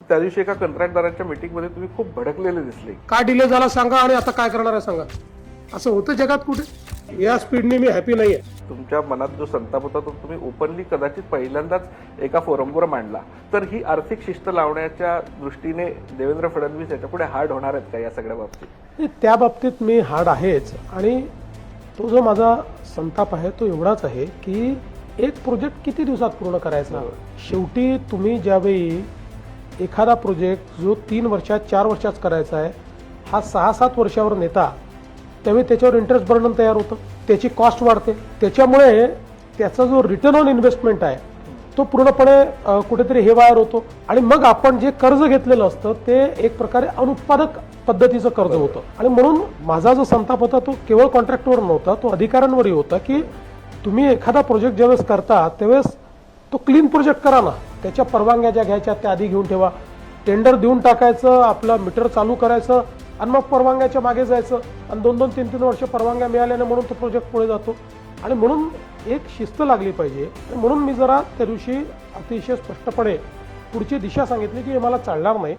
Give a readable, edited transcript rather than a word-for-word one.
त्या दिवशी एका कंत्राटदारांच्या मीटिंगमध्ये तुम्ही खूप भडकलेले दिसले. का डिले झाला सांगा आणि आता काय करणार आहे सांगा. असं होतं जगात कुठे? या स्पीडने मी हॅपी नाही आहे. तुमच्या मनात जो संताप होता तो तुम्ही ओपनली कदाचित पहिल्यांदाच एका फोरमवर मांडला. तर ही आर्थिक शिस्त लावण्याच्या दृष्टीने देवेंद्र फडणवीस याच्यापुढे हार्ड होणार आहेत का या सगळ्या बाबतीत? त्या बाबतीत मी हार्ड आहेच. आणि तो जो माझा संताप आहे तो एवढाच आहे की एक प्रोजेक्ट किती दिवसात पूर्ण करायचा. शेवटी तुम्ही ज्यावेळी एखादा प्रोजेक्ट जो 3 वर्षात 4 वर्षात करायचा आहे हा 6-7 वर्षावर नेता, त्यावेळी त्याच्यावर इंटरेस्ट बर्डन तयार होतं, त्याची कॉस्ट वाढते, त्याच्यामुळे त्याचा जो रिटर्न ऑन इन्व्हेस्टमेंट आहे तो पूर्णपणे कुठेतरी हेवायर होतो. आणि मग आपण जे कर्ज घेतलेलं असतं ते एक प्रकारे अनुत्पादक पद्धतीचं कर्ज होतं. आणि म्हणून माझा जो संताप होता तो केवळ कॉन्ट्रॅक्टवर नव्हता, तो अधिकाऱ्यांवरही होता की तुम्ही एखादा प्रोजेक्ट ज्यावेळेस करता त्यावेळेस तो क्लीन प्रोजेक्ट करा ना. त्याच्या परवानग्या ज्या घ्यायच्या त्या आधी घेऊन ठेवा. टेंडर देऊन टाकायचं, आपलं मीटर चालू करायचं आणि मग परवानग्याच्या मागे जायचं आणि 2-2, 3-3 वर्ष परवानग्या मिळाल्याने म्हणून तो प्रोजेक्ट पुढे जातो. आणि म्हणून एक शिस्त लागली पाहिजे. म्हणून मी जरा त्या दिवशी अतिशय स्पष्टपणे पुढची दिशा सांगितली की हे मला चालणार नाही.